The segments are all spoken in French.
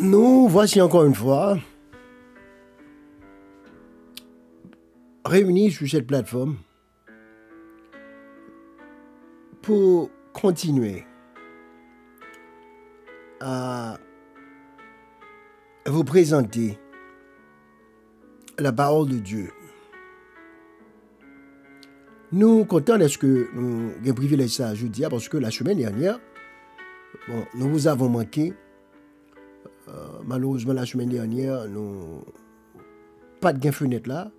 Nous voici encore une fois réunis sur cette plateforme pour continuer à vous présenter la parole de Dieu. Nous comptons est-ce que nous avons privilège ça jeudi parce que la semaine dernière, nous vous avons manqué. Malheureusement, la semaine dernière, nous pas de fenêtre là.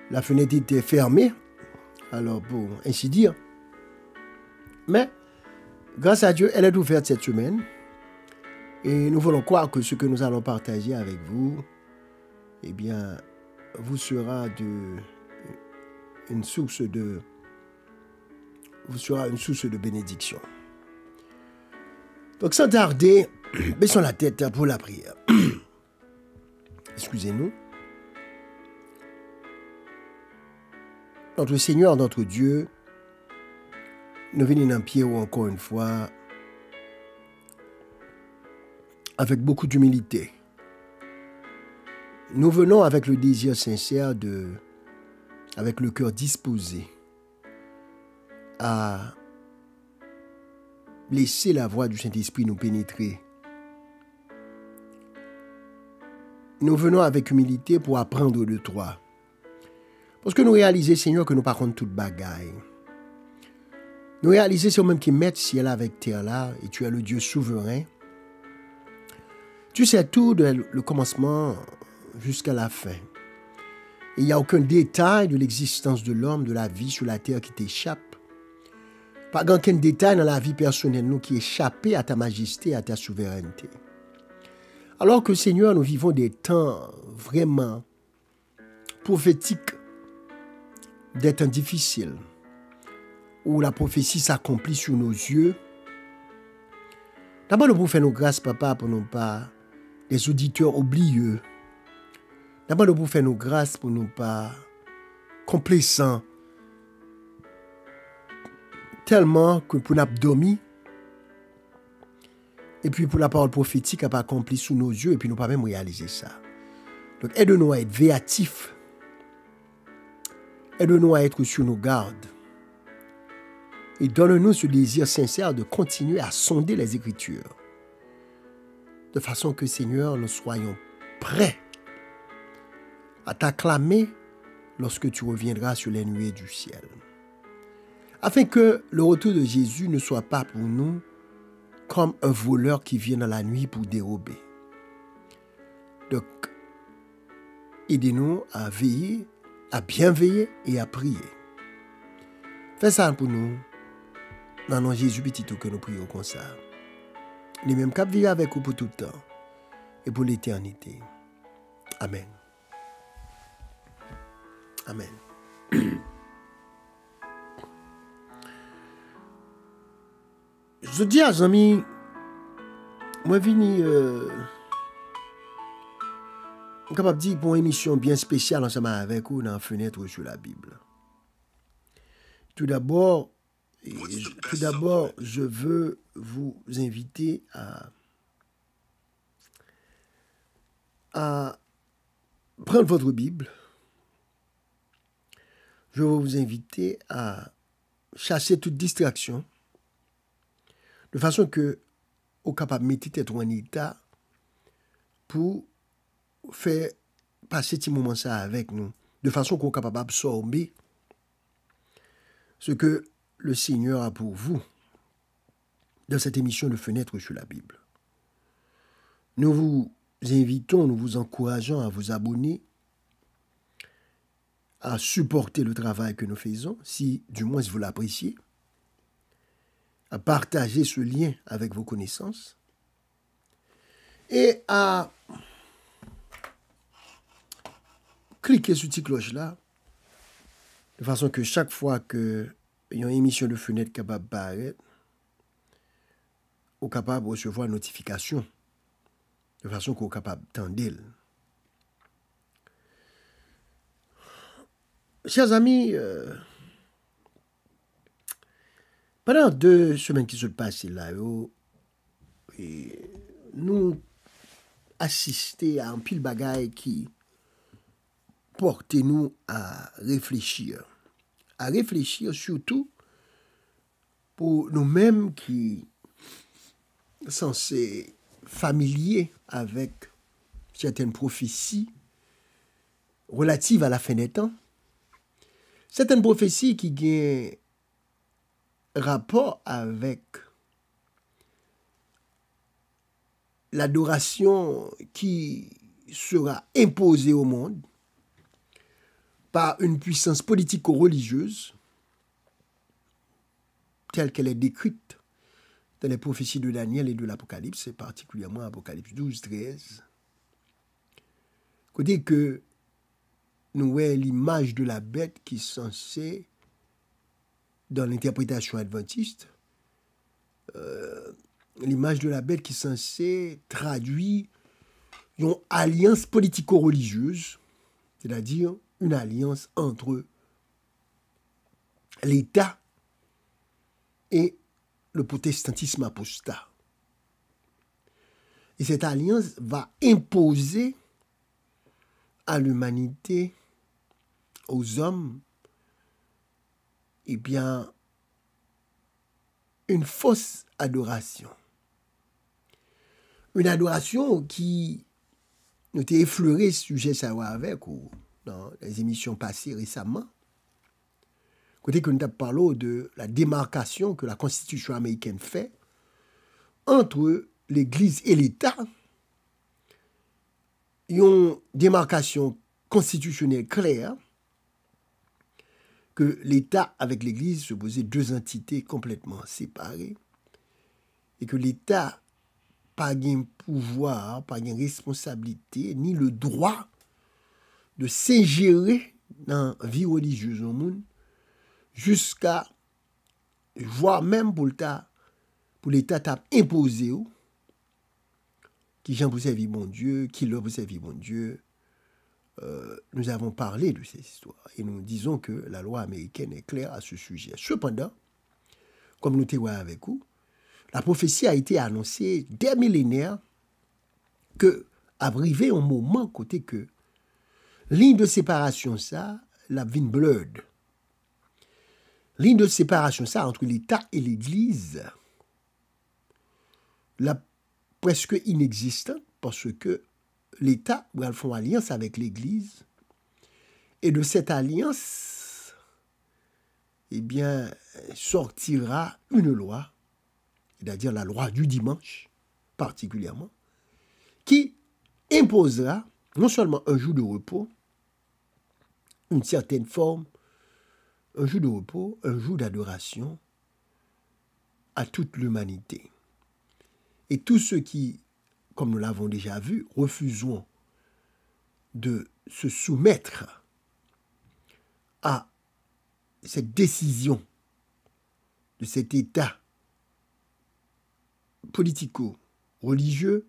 La fenêtre était fermée, alors pour ainsi dire. Mais, grâce à Dieu, elle est ouverte cette semaine. Et nous voulons croire que ce que nous allons partager avec vous, eh bien, vous sera une source de bénédiction. Donc, sans tarder, baissons la tête pour la prière. Excusez-nous. Notre Seigneur, notre Dieu, nous venons dans pied encore une fois avec beaucoup d'humilité. Nous venons avec le désir sincère avec le cœur disposé à laisser la voix du Saint-Esprit nous pénétrer. Nous venons avec humilité pour apprendre de toi. Parce que nous réalisons, Seigneur, que nous par contre toute bagaille. Nous réalisons, c'est même qui met ciel avec terre là, et tu es le Dieu souverain. Tu sais tout le commencement jusqu'à la fin. Il n'y a aucun détail de l'existence de l'homme, de la vie sur la terre qui t'échappe. Pas aucun détail dans la vie personnelle nous qui échappe à ta majesté, à ta souveraineté. Alors que, Seigneur, nous vivons des temps vraiment prophétiques, des temps difficiles, où la prophétie s'accomplit sous nos yeux. D'abord, nous pouvons faire nos grâces, Papa, pour nous pas des auditeurs oublieux. D'abord, nous pouvons faire nos grâces pour nous pas complaisants, tellement que pour nous dormir, et puis pour la parole prophétique n'a pas accompli sous nos yeux, et puis nous pas même réaliser ça. Donc, aide-nous à être véatifs. Aide-nous à être sur nos gardes. Et donne-nous ce désir sincère de continuer à sonder les Écritures. De façon que, Seigneur, nous soyons prêts à t'acclamer lorsque tu reviendras sur les nuées du ciel. Afin que le retour de Jésus ne soit pas pour nous comme un voleur qui vient dans la nuit pour dérober. Donc, aidez-nous à veiller, à bien veiller et à prier. Fais ça pour nous. Dans le nom de Jésus petit que nous prions comme ça. Les mêmes cap vivre avec vous pour tout le temps et pour l'éternité. Amen. Amen. Je dis à amis, moi vini capable de dire pour une émission bien spéciale ensemble avec vous dans la fenêtre sur la Bible. Tout d'abord, je veux vous inviter à prendre votre Bible. Je veux vous inviter à chasser toute distraction de façon que vous capable de mettre tête en état pour faire passer ce moment ça avec nous, de façon qu'on est capable d'absorber ce que le Seigneur a pour vous dans cette émission de Fenêtre sur la Bible. Nous vous invitons, nous vous encourageons à vous abonner, à supporter le travail que nous faisons, si du moins vous l'appréciez, à partager ce lien avec vos connaissances et à cliquer sur cette cloche-là, de façon que chaque fois que il y a une émission de Fenêtre capable de paraître, vous êtes capable de recevoir une notification, de façon que vous êtes capable d'entendre. Chers amis, pendant 2 semaines qui se passent là, nous assisté à un pile bagaille qui porte nous à réfléchir. À réfléchir surtout pour nous-mêmes qui sont censés familiers avec certaines prophéties relatives à la fin des temps. Certaines prophéties qui ont rapport avec l'adoration qui sera imposée au monde par une puissance politico-religieuse telle qu'elle est décrite dans les prophéties de Daniel et de l'Apocalypse, et particulièrement Apocalypse 12, 13. Côté que nous voyons l'image de la bête qui est censée, dans l'interprétation adventiste, l'image de la bête qui est censée traduire une alliance politico-religieuse, c'est-à-dire une alliance entre l'État et le protestantisme apostat. Et cette alliance va imposer à l'humanité, aux hommes, eh bien, une fausse adoration. Une adoration qui nous a effleuré ce sujet savoir avec ou dans les émissions passées récemment. Côté que nous avons parlé de la démarcation que la Constitution américaine fait entre l'Église et l'État. Une démarcation constitutionnelle claire que l'État avec l'Église se posait deux entités complètement séparées et que l'État pas de pouvoir, pas de responsabilité, ni le droit de s'ingérer dans la vie religieuse au monde jusqu'à, voire même pour l'État t'a imposé qui j'en pour servir mon Dieu, qui l'a pour servir mon Dieu. Nous avons parlé de ces histoires et nous disons que la loi américaine est claire à ce sujet. Cependant, comme nous t'évoquons avec vous, la prophétie a été annoncée des millénaires que arrivé un moment côté que ligne de séparation ça, la vie blurred. Ligne de séparation ça entre l'État et l'Église, la presque inexistante parce que l'État va faire alliance avec l'Église et de cette alliance, eh bien, sortira une loi, c'est-à-dire la loi du dimanche particulièrement, qui imposera non seulement un jour de repos, une certaine forme, un jour de repos, un jour d'adoration à toute l'humanité. Et tous ceux qui, comme nous l'avons déjà vu, refuseront de se soumettre à cette décision de cet État politico-religieux,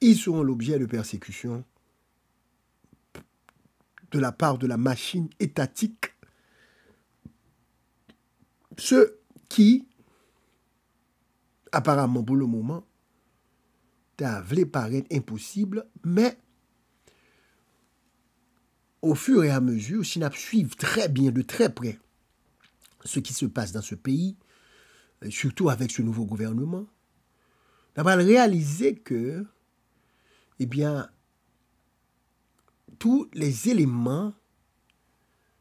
ils seront l'objet de persécutions de la part de la machine étatique. Ce qui, apparemment pour le moment, t'a voulu paraître impossible, mais au fur et à mesure, si nous suivons très bien, de très près, ce qui se passe dans ce pays, surtout avec ce nouveau gouvernement, nous allons réaliser que, eh bien, tous les éléments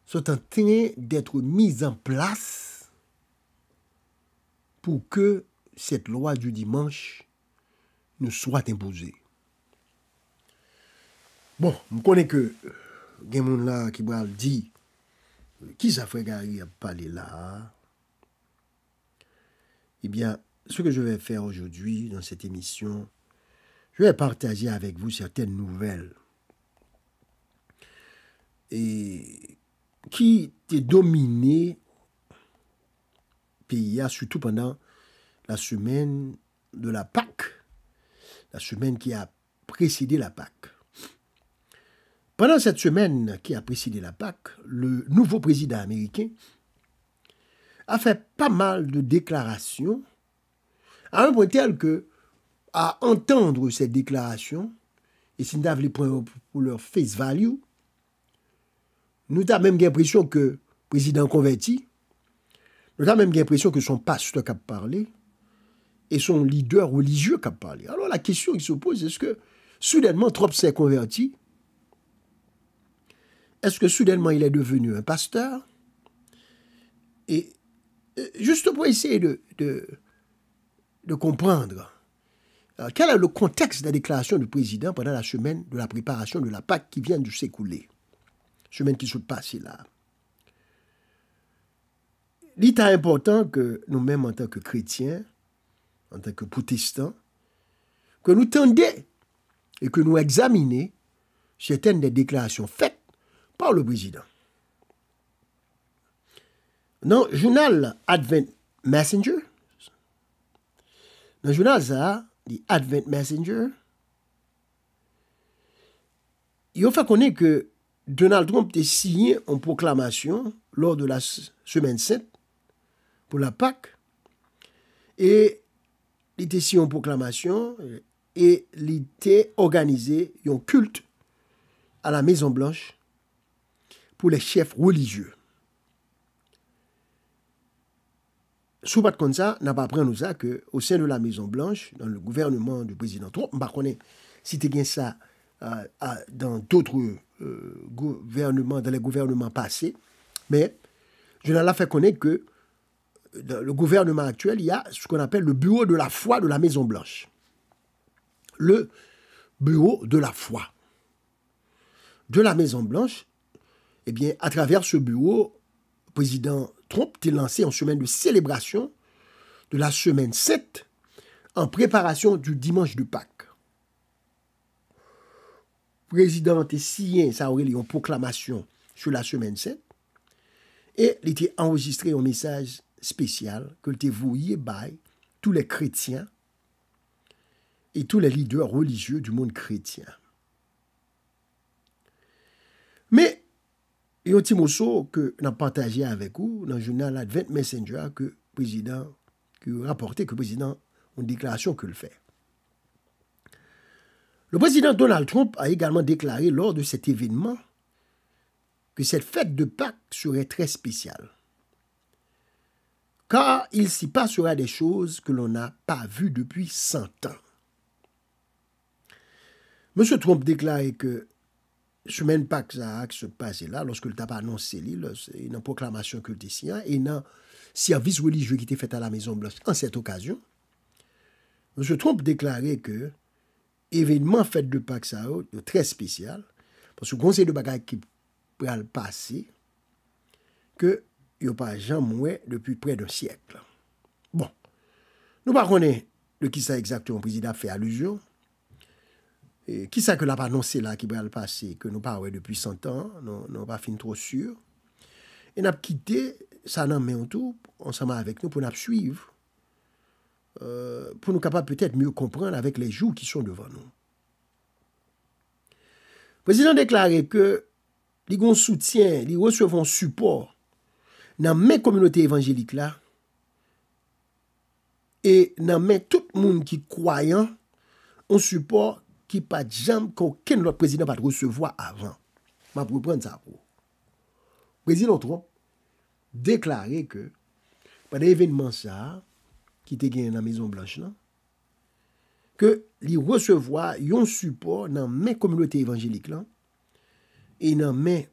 sont en train d'être mis en place pour que cette loi du dimanche nous soit imposée. Bon, je connais que il y a des gens là qui va dire qui ça fait Gary a parlé là. Eh bien, ce que je vais faire aujourd'hui dans cette émission, je vais partager avec vous certaines nouvelles et qui étaient dominées pays, surtout pendant la semaine de la Pâque, la semaine qui a précédé la Pâque. Pendant cette semaine qui a précédé la Pâque, le nouveau président américain a fait pas mal de déclarations à un point tel que, à entendre cette déclaration, et si nous avons les points pour leur face value, nous avons même l'impression que le président converti, nous avons même l'impression que son pasteur qui a parlé, et son leader religieux qui a parlé. Alors la question qui se pose, est-ce que soudainement Trump s'est converti? Est-ce que soudainement il est devenu un pasteur? Et juste pour essayer de comprendre quel est le contexte de la déclaration du président pendant la semaine de la préparation de la Pâque qui vient de s'écouler, semaine qui se passe là. Il est important que nous-mêmes, en tant que chrétiens, en tant que protestants, que nous tendions et que nous examinions certaines des déclarations faites par le président. Dans le journal Advent Messenger, dans le journal ça, The Advent Messenger, il a fait connaître que Donald Trump a signé une proclamation lors de la semaine sainte pour la Pâque, et il était signé une proclamation et il était organisé un culte à la Maison Blanche pour les chefs religieux. Sous pas comme ça, n'a pas appris nous ça que au sein de la Maison Blanche, dans le gouvernement du président Trump, on ne connaît pas si tu as ça dans d'autres gouvernements, dans les gouvernements passés, mais je l'ai fait connaître que dans le gouvernement actuel, il y a ce qu'on appelle le bureau de la foi de la Maison Blanche. Le bureau de la foi de la Maison Blanche, eh bien, à travers ce bureau, le président Trump a lancé une semaine de célébration de la semaine 7 en préparation du dimanche de Pâques. Le président a signé une proclamation sur la semaine 7 et il a enregistré un message spécial que il a voué par tous les chrétiens et tous les leaders religieux du monde chrétien. Mais il y a un petit morceau que nous avons partagé avec vous dans le journal Advent Messenger que le président, qui a rapporté que le président a une déclaration qu'il fait. Le président Donald Trump a également déclaré lors de cet événement que cette fête de Pâques serait très spéciale, car il s'y passera des choses que l'on n'a pas vues depuis 100 ans. M. Trump déclarait que semaine Pâques ça se passait là, lorsque le tabac annoncé, une proclamation que le signé et un service religieux qui était fait à la Maison Blanche en cette occasion, M. Trump déclarait que événement fête de Pâques ça est très spécial, parce que le conseil de bagaille qui pourrait le passer, que il n'y a pas jamais depuis près d'un siècle. Bon, nous ne connaissons pas de qui ça exactement le président a fait allusion. Et qui ça que l'a pas annoncé là qui va le passer, que nous parlons depuis 100 ans, nous n'avons pas fini trop sûr. Et nous avons quitté ça dans main tout, ensemble avec nous pour nous suivre, pour nous capables peut-être mieux comprendre avec les jours qui sont devant nous. Le président a déclaré que les gens soutien, ils recevront support dans mes communautés évangéliques là, et dans mes tout le monde qui croyant, on support qui pas jamais qu'aucun autre président va recevoir avant. Je vais reprendre ça pour. Le président Trump déclaré que pendant l'événement ça qui était gagné dans la Maison Blanche là, que il recevoir un support dans mes communautés évangéliques là et dans mes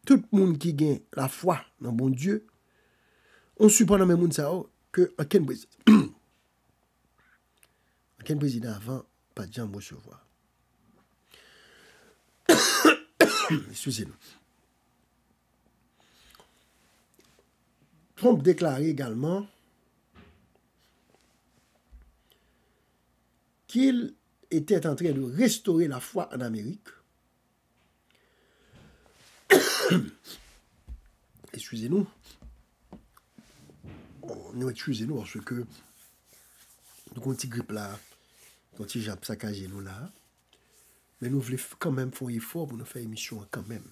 tout le monde qui gagne la foi dans bon Dieu, on support dans mes monde ça que aucun président aucun président avant pas de jamais recevoir. Excusez-nous. Trump déclarait également qu'il était en train de restaurer la foi en Amérique. Excusez-nous. Excusez-nous parce que nous avons un petit grippe là, un petit jambe saccagé nous là. Mais nous voulons quand même faire un effort pour nous faire émission quand même.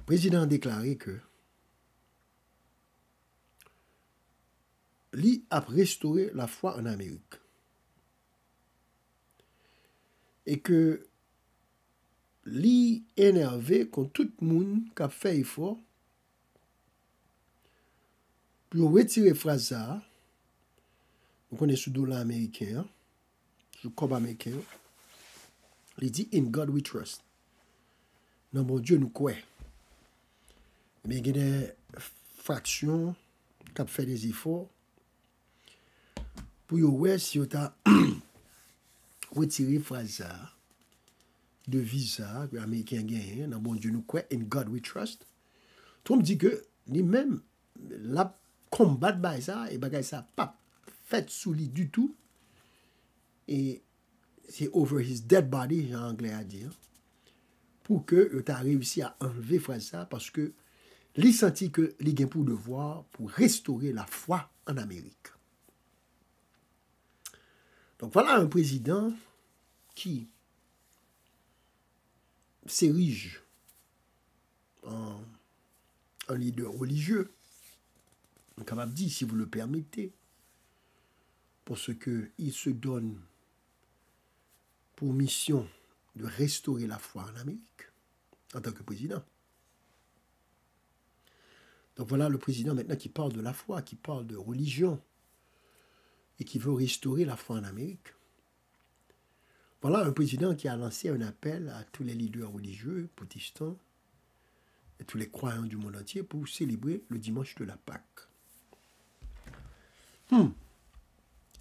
président a déclaré que lui a restauré la foi en Amérique. Et que lui énervé contre tout le monde qui a fait effort pour retirer phrase ça. On connaît sous dollar américain, sous cob américain. Il dit in God we trust. Dans bon Dieu nous croyons. Mais il y a des fractions qui ont fait des efforts pour voir si on a retiré phrase ça de visa que les Américains gagnent. Dans bon Dieu nous croyons, in God we trust. Tout le monde dit que lui-même, la combat by ça, et bagay ça pas fait sous lui du tout. Et c'est over his dead body, en anglais à dire, pour que tu as réussi à enlever phrase ça, parce que il senti que il a pour devoir pour restaurer la foi en Amérique. Donc voilà un président qui s'érige en leader religieux, capable de dire, si vous le permettez, parce qu'il se donne pour mission de restaurer la foi en Amérique en tant que président. Donc voilà le président maintenant qui parle de la foi, qui parle de religion et qui veut restaurer la foi en Amérique. Voilà un président qui a lancé un appel à tous les leaders religieux, protestants et tous les croyants du monde entier pour célébrer le dimanche de la Pâque.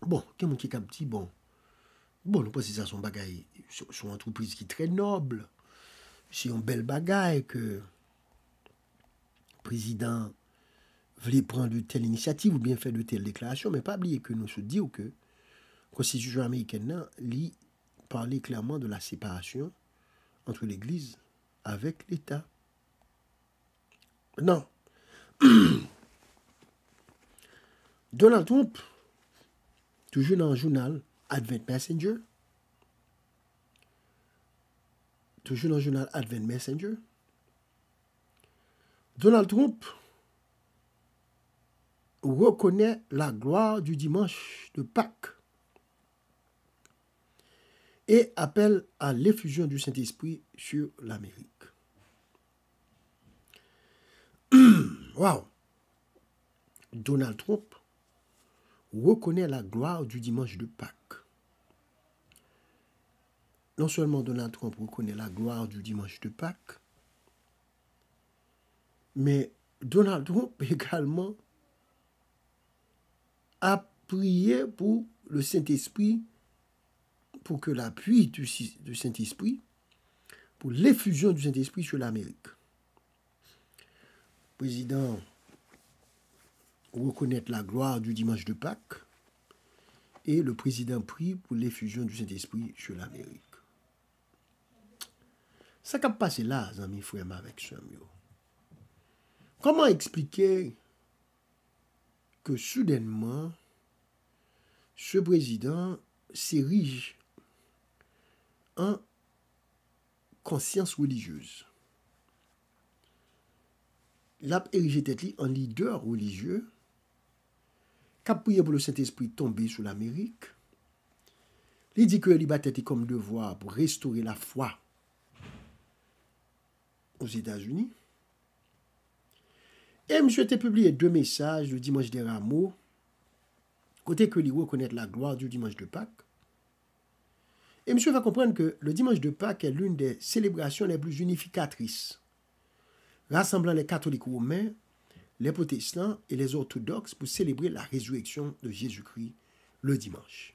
Bon, quelqu'un qui a dit, bon, nous pensons que ça son bagaille, son entreprise qui est très noble. C'est un bel bagaille que le président voulait prendre de telle initiative ou bien faire de telle déclaration, mais pas oublier que nous se disons que la Constitution américaine lui parlait clairement de la séparation entre l'Église avec l'État. Non. Donald Trump, toujours dans le journal Advent Messenger, Donald Trump reconnaît la gloire du dimanche de Pâques et appelle à l'effusion du Saint-Esprit sur l'Amérique. Wow! Donald Trump reconnaît la gloire du dimanche de Pâques. Non seulement Donald Trump reconnaît la gloire du dimanche de Pâques, mais Donald Trump également a prié pour le Saint-Esprit, pour que l'appui du Saint-Esprit, pour l'effusion du Saint-Esprit sur l'Amérique. Le président reconnaît la gloire du dimanche de Pâques et le président prie pour l'effusion du Saint-Esprit sur l'Amérique. Ça qui a passé là, amis, frères, avec Samuel. Comment expliquer que soudainement, ce président s'érige en conscience religieuse? Il a érigé tête en leader religieux, qui a prié pour le Saint-Esprit tomber sur l'Amérique. Il dit que il a tête comme devoir pour restaurer la foi aux États-Unis. Et M. a publié 2 messages le dimanche des Rameaux, côté que lui reconnaît la gloire du dimanche de Pâques. Et M. va comprendre que le dimanche de Pâques est l'une des célébrations les plus unificatrices, rassemblant les catholiques romains, les protestants et les orthodoxes pour célébrer la résurrection de Jésus-Christ le dimanche.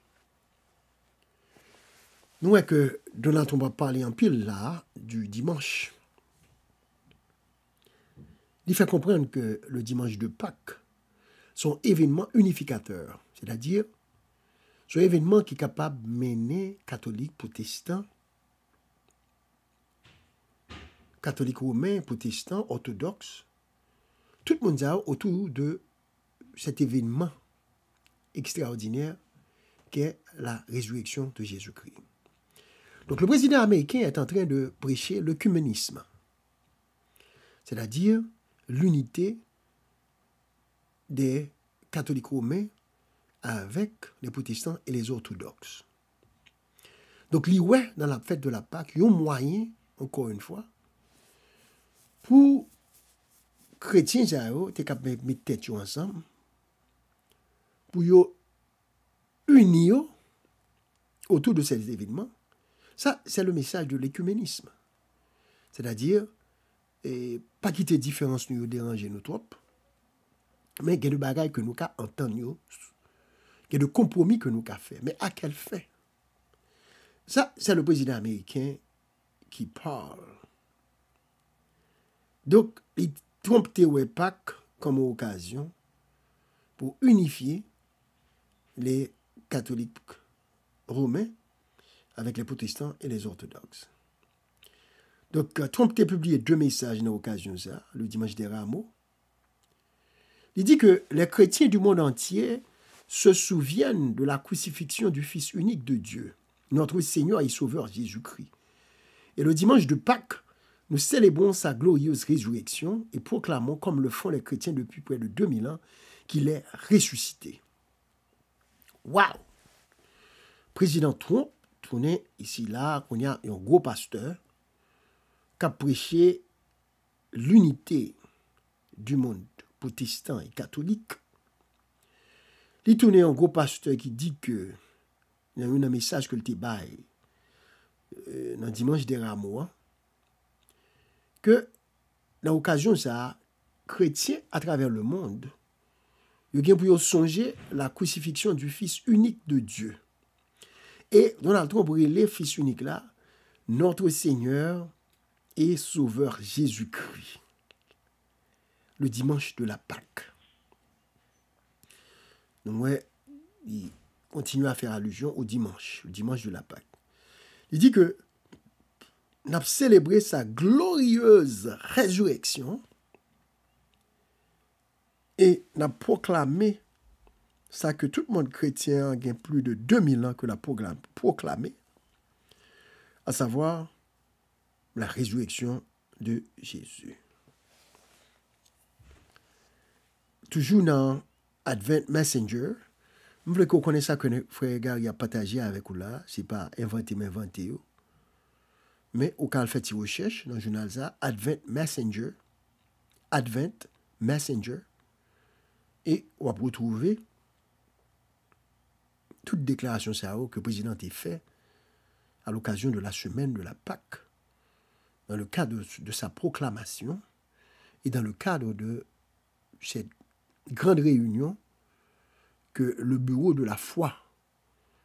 Nous voyons que Donald Trump va parler en pile là du dimanche. Il fait comprendre que le dimanche de Pâques sont événements unificateurs, c'est-à-dire sont événements qui sont capables de mener catholiques, protestants, catholiques romains, protestants, orthodoxes, tout le monde autour de cet événement extraordinaire qu'est la résurrection de Jésus-Christ. Donc le président américain est en train de prêcher l'œcuménisme. c'est-à-dire l'unité des catholiques romains avec les protestants et les orthodoxes. Donc, ouais, dans la fête de la Pâque, il y a un moyen, encore une fois, pour chrétiens, ils capables de mettre tête ensemble, pour unir autour de ces événements. Ça, c'est le message de l'écuménisme. C'est-à-dire, pas quitter différence nous déranger nous trop, mais il y a des bagailles que nous entendons, il y a des compromis que nous avons fait. Mais à quel fait? Ça, c'est le président américain qui parle. Donc, il trompe Pâques comme occasion pour unifier les catholiques romains avec les protestants et les orthodoxes. Donc, Trump a publié 2 messages dans l'occasion de ça, le dimanche des Rameaux. Il dit que les chrétiens du monde entier se souviennent de la crucifixion du Fils unique de Dieu, notre Seigneur et Sauveur Jésus-Christ. Et le dimanche de Pâques, nous célébrons sa glorieuse résurrection et proclamons, comme le font les chrétiens depuis près de 2000 ans, qu'il est ressuscité. Waouh! Président Trump, tourné ici, là, on a un gros pasteur qui a prêché l'unité du monde protestant et catholique. Il tourné un gros pasteur qui dit que il y a eu un message que le bail dans dimanche des Rameaux, que dans l'occasion ça, chrétiens à travers le monde, ils ont pour songer la crucifixion du Fils unique de Dieu. Et Donald Trump relève le Fils unique là, notre Seigneur et Sauveur Jésus-Christ, le dimanche de la Pâque. Donc, ouais, il continue à faire allusion au dimanche, le dimanche de la Pâque. Il dit que nous avons célébré sa glorieuse résurrection et nous avons proclamé ça que tout le monde chrétien a plus de 2000 ans que l'a proclamé, à savoir la résurrection de Jésus. Toujours dans Advent Messenger, je voulais qu'on connaisse ça que frère Gary a partagé avec vous là, c'est pas inventé mais inventé. Mais au cas où fait une recherche dans le journal ça, Advent Messenger, et on va retrouver toute déclaration ça que le président a fait à l'occasion de la semaine de la Pâque, dans le cadre de sa proclamation et dans le cadre de cette grande réunion que le bureau de la foi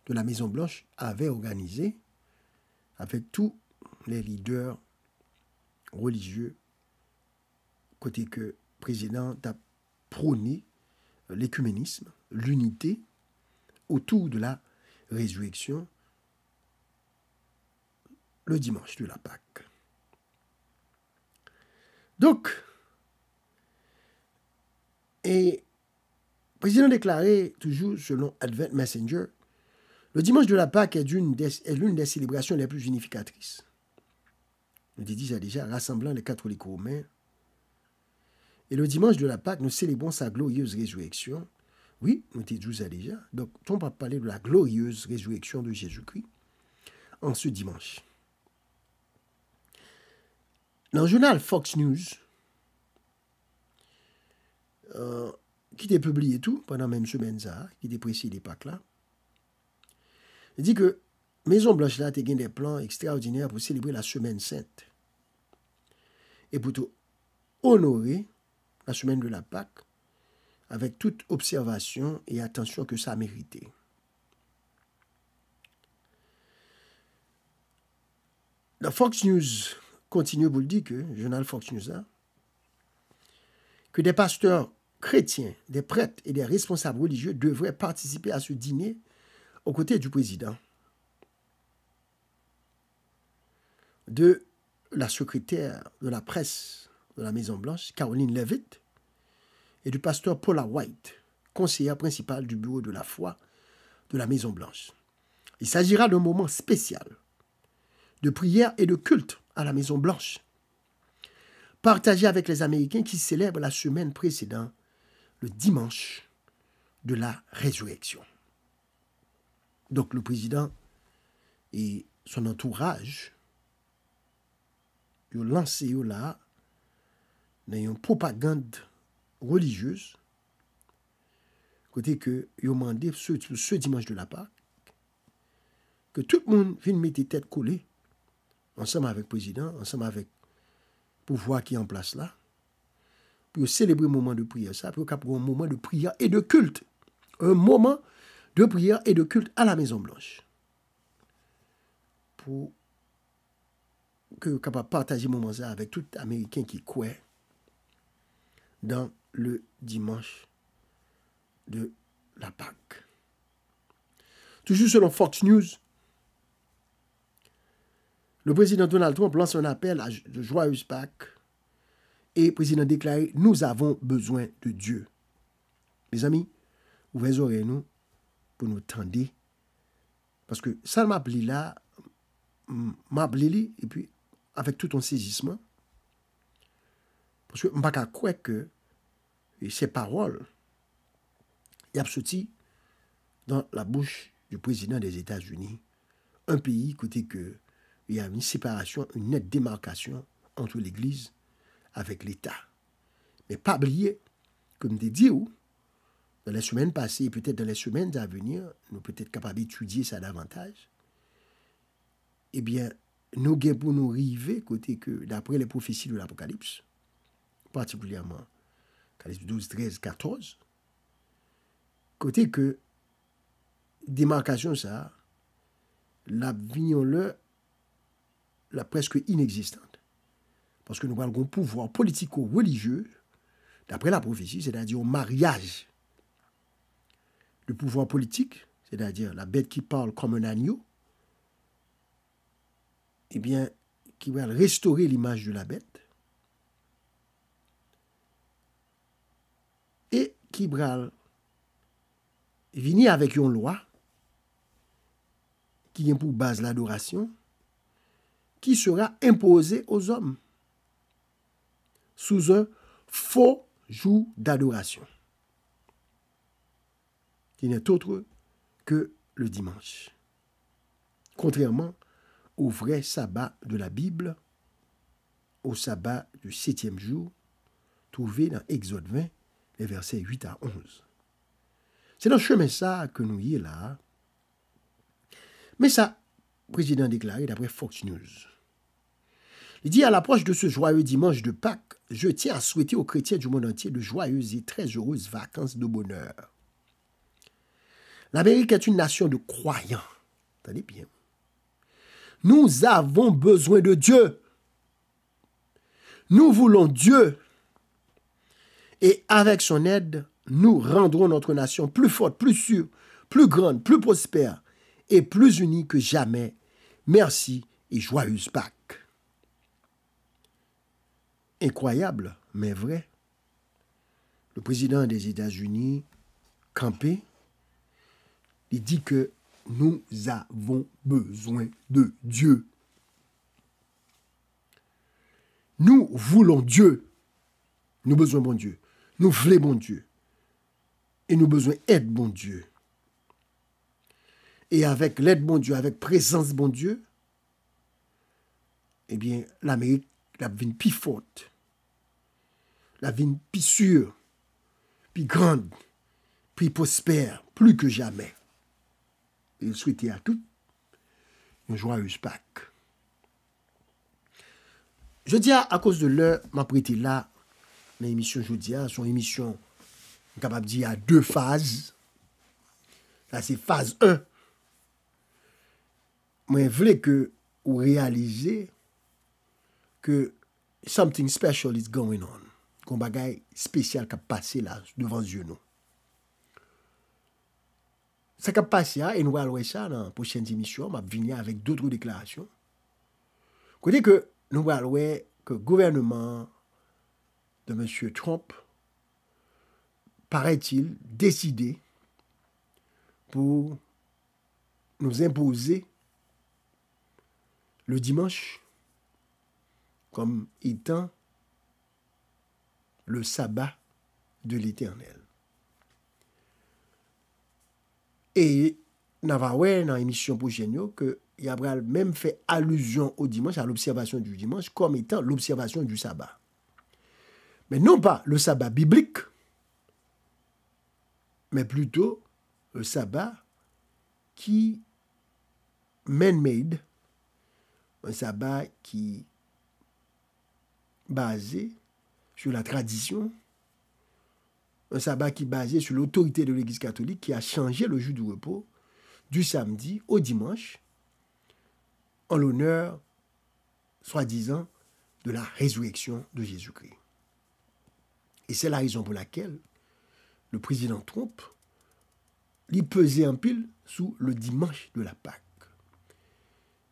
de la Maison-Blanche avait organisée avec tous les leaders religieux, côté que le président a prôné l'écuménisme, l'unité autour de la résurrection le dimanche de la Pâque. Donc, et le président déclaré, toujours selon Advent Messenger, le dimanche de la Pâque est l'une des célébrations les plus unificatrices. Nous dit ça déjà, rassemblant les catholiques romains. Et le dimanche de la Pâque, nous célébrons sa glorieuse résurrection. Oui, nous dit ça déjà. Donc, on va parler de la glorieuse résurrection de Jésus-Christ en ce dimanche. Dans le journal Fox News, qui était publié tout pendant même semaine ça, qui était précis des Pâques là, il dit que Maison Blanche là a des plans extraordinaires pour célébrer la semaine sainte et pour honorer la semaine de la Pâque avec toute observation et attention que ça a mérité. La Fox News continue pour le dire que, le journal Fox News là, que des pasteurs chrétiens, des prêtres et des responsables religieux devraient participer à ce dîner aux côtés du président, de la secrétaire de la presse de la Maison-Blanche, Caroline Leavitt, et du pasteur Paula White, conseillère principale du bureau de la foi de la Maison-Blanche. Il s'agira d'un moment spécial de prière et de culte à la Maison-Blanche. partagé avec les Américains qui célèbrent la semaine précédente, le dimanche de la résurrection. Donc le président et son entourage, ils ont lancé là dans une propagande religieuse, côté que ils ont demandé ce dimanche de la Pâque que tout le monde vienne mettre tête collée, ensemble avec le président, ensemble avec le pouvoir qui est en place là, pour célébrer un moment de prière, ça, pour un moment de prière et de culte. Un moment de prière et de culte à la Maison-Blanche. Pour que capable partager moment ça avec tout Américain qui croit dans le dimanche de la Pâque. Toujours selon Fox News, le président Donald Trump lance un appel à de joyeuse Pâques et le président déclare « Nous avons besoin de Dieu ». Mes amis, ouvrez les oreilles nous pour nous tendre. Parce que ça m'a appelé là, et puis avec tout un saisissement. Parce que je ne peux pas croire que ces paroles, il a sorti dans la bouche du président des États-Unis, un pays côté que il y a une séparation, une nette démarcation entre l'Église avec l'État. Mais pas oublier, comme je dit, dans les semaines passées et peut-être dans les semaines à venir, nous peut-être capables d'étudier ça davantage. Eh bien, nous avons pour nous arriver, côté que d'après les prophéties de l'Apocalypse, particulièrement Apocalypse 12, 13, 14, côté que démarcation ça, la vignole la presque inexistante. Parce que nous avons un pouvoir politico-religieux, d'après la prophétie, c'est-à-dire au mariage. Le pouvoir politique, c'est-à-dire la bête qui parle comme un agneau, eh bien, qui va restaurer l'image de la bête, et qui va venir avec une loi qui a pour base l'adoration, qui sera imposée aux hommes sous un faux jour d'adoration, qui n'est autre que le dimanche. Contrairement au vrai sabbat de la Bible, au sabbat du 7e jour, trouvé dans Exode 20, les versets 8 à 11. C'est dans ce chemin ça que nous y est là. Mais ça, le président déclaré d'après Fox News. Il dit à l'approche de ce joyeux dimanche de Pâques, je tiens à souhaiter aux chrétiens du monde entier de joyeuses et très heureuses vacances de bonheur. L'Amérique est une nation de croyants. Tenez bien. Nous avons besoin de Dieu. Nous voulons Dieu. Et avec son aide, nous rendrons notre nation plus forte, plus sûre, plus grande, plus prospère et plus unie que jamais. Merci et joyeuse Pâques. Incroyable, mais vrai. Le président des États-Unis, campé, il dit que nous avons besoin de Dieu. Nous voulons Dieu. Nous besoin bon Dieu. Nous voulons bon Dieu. Et nous besoin aide bon Dieu. Et avec l'aide bon Dieu, avec présence bon Dieu, eh bien, l'Amérique, la vie plus forte, la vie plus sûre, plus grande, plus prospère, plus que jamais. Et souhaiter à tous une joyeuse Pâques. Je dis à cause de l'heure, m'a prêté là, l'émission jeudi, son émission, capable de dire à 2 phases. Là, c'est phase 1. Moi, je voulais que vous réalisez que something special is going on. Qu'on bagaille spécial qui a passé là, devant les yeux nous. Ça qui a passé là, et nous allons voir ça dans la prochaine émission, je vais venir avec d'autres déclarations. Côté que nous allons voir que le gouvernement de M. Trump, paraît-il, décidé pour nous imposer le dimanche comme étant le sabbat de l'Éternel. Et nous avons vu dans l'émission prochaine que Abraham même fait allusion au dimanche, à l'observation du dimanche, comme étant l'observation du sabbat. Mais non pas le sabbat biblique, mais plutôt le sabbat qui man-made, un sabbat qui basé sur la tradition, un sabbat qui est basé sur l'autorité de l'Église catholique qui a changé le jour du repos du samedi au dimanche en l'honneur, soi-disant, de la résurrection de Jésus-Christ. Et c'est la raison pour laquelle le président Trump lui pesait en pile sous le dimanche de la Pâque.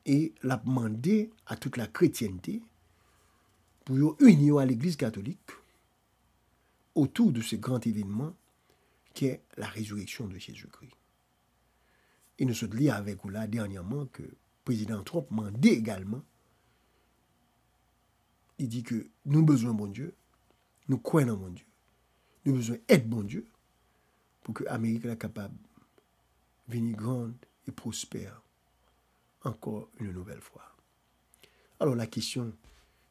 Et l'a demandé à toute la chrétienté pour unir à l'Église catholique autour de ce grand événement qui est la résurrection de Jésus-Christ. Et nous sommes liés avec vous là dernièrement que le président Trump m'a dit également, il dit que nous avons besoin de bon Dieu, nous croyons en bon Dieu, nous avons besoin d'être bon Dieu pour que l'Amérique soit capable de venir grande et prospère encore une nouvelle fois. Alors la question,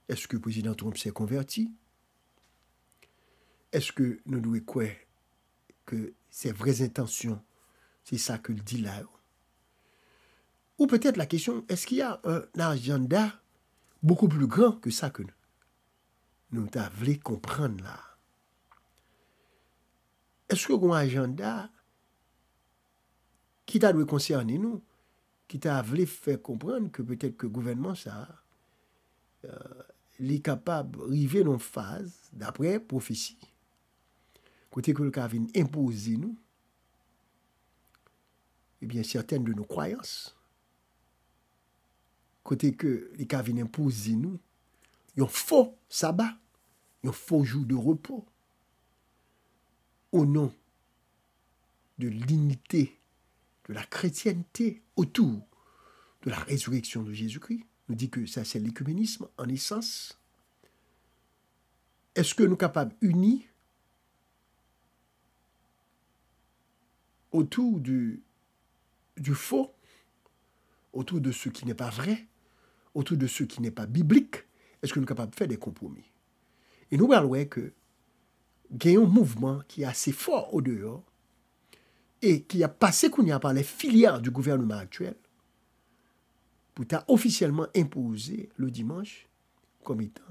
est-ce que le président Trump s'est converti? Est-ce que nous devons croire que ses vraies intentions, c'est ça que le dit là? Ou peut-être la question, est-ce qu'il y a un agenda beaucoup plus grand que ça que nous devons comprendre là? Est-ce qu'il y a un agenda qui t'a dû concerner nous, qui t'a voulu faire comprendre que peut-être que le gouvernement, ça, est capable d'arriver dans une phase, d'après prophétie, côté que le cas vient imposer nous, eh bien, certaines de nos croyances, côté que les cas viennent imposer nous, un faux sabbat, un faux jour de repos, au nom de l'unité de la chrétienté autour de la résurrection de Jésus-Christ. Nous dit que ça, c'est l'écuménisme en essence. Est-ce que nous sommes capables unis autour du faux, autour de ce qui n'est pas vrai, autour de ce qui n'est pas biblique? Est-ce que nous sommes capables de faire des compromis? Et nous voyons que il y a un mouvement qui est assez fort au dehors et qui a passé par les filières du gouvernement actuel pour officiellement imposer le dimanche comme étant,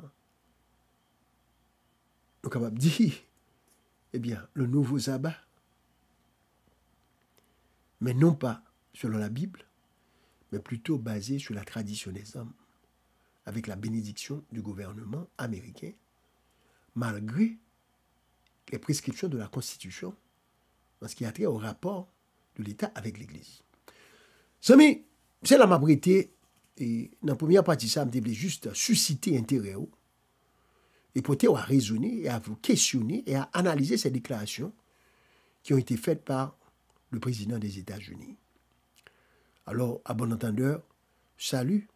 nous sommes capables de dire, eh bien, le nouveau sabbat, mais non pas selon la Bible, mais plutôt basé sur la tradition des hommes, avec la bénédiction du gouvernement américain, malgré les prescriptions de la Constitution en ce qui a trait au rapport de l'État avec l'Église. Samy, c'est la m'abrité, et dans la première partie, ça me voulait juste susciter intérêt et pour à raisonner et à vous questionner et à analyser ces déclarations qui ont été faites par le président des États-Unis. Alors, à bon entendeur, salut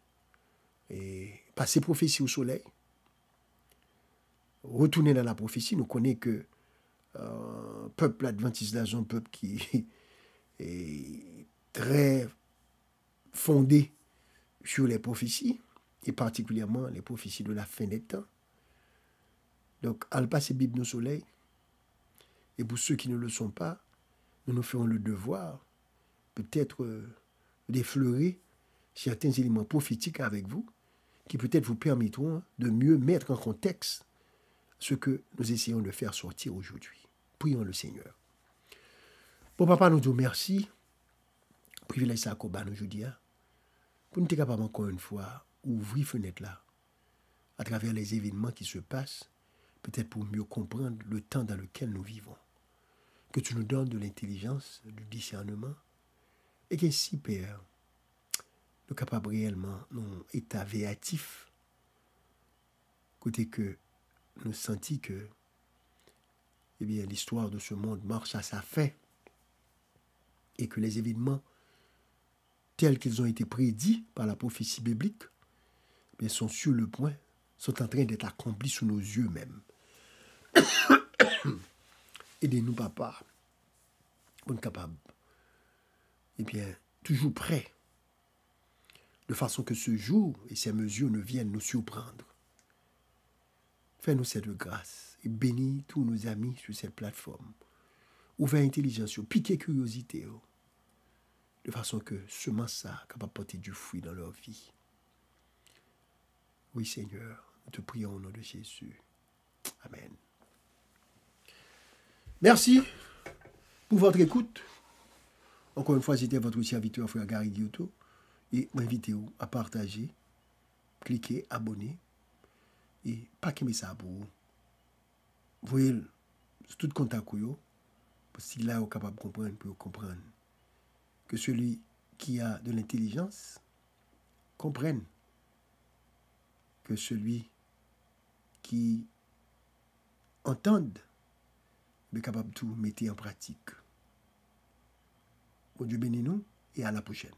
et passez prophétie au soleil. Retourner dans la prophétie, nous connaissons que peuple adventiste là, c'est un peuple qui est très fondé sur les prophéties, et particulièrement les prophéties de la fin des temps. Donc, à le passer Bible au soleil, et pour ceux qui ne le sont pas, nous ferons le devoir, peut-être d'effleurer certains éléments prophétiques avec vous, qui peut-être vous permettront de mieux mettre en contexte ce que nous essayons de faire sortir aujourd'hui. Prions le Seigneur. Bon, papa, nous disons merci. Privilège ça à nous aujourd'hui. Pour nous être capables encore une fois ouvrir fenêtre là, à travers les événements qui se passent, peut-être pour mieux comprendre le temps dans lequel nous vivons. Que tu nous donnes de l'intelligence, du discernement, et qu'ainsi, Père, nous capables réellement, nous état véatif, côté que nous sentons que eh bien, l'histoire de ce monde marche à sa fin et que les événements tels qu'ils ont été prédits par la prophétie biblique eh bien, sont sur le point, sont en train d'être accomplis sous nos yeux même. Aidez-nous, papa, pour nous capables, eh bien, toujours prêts, de façon que ce jour et ces mesures ne viennent nous surprendre. Fais-nous cette grâce et bénis tous nos amis sur cette plateforme. Ouvre intelligence, piquez curiosité, de façon que semence ça capable de porter du fruit dans leur vie. Oui, Seigneur, nous te prions au nom de Jésus. Amen. Merci pour votre écoute. Encore une fois, c'était votre serviteur, frère Gary Dioto. Et m'invitez-vous à partager, cliquer, abonner et pas qu'aimer ça pour vous. Voyez, c'est tout contact que vous, parce que là, vous êtes capable de comprendre, pour comprendre que celui qui a de l'intelligence comprenne que celui qui entend est capable de tout mettre en pratique. Bon Dieu bénis nous et à la prochaine.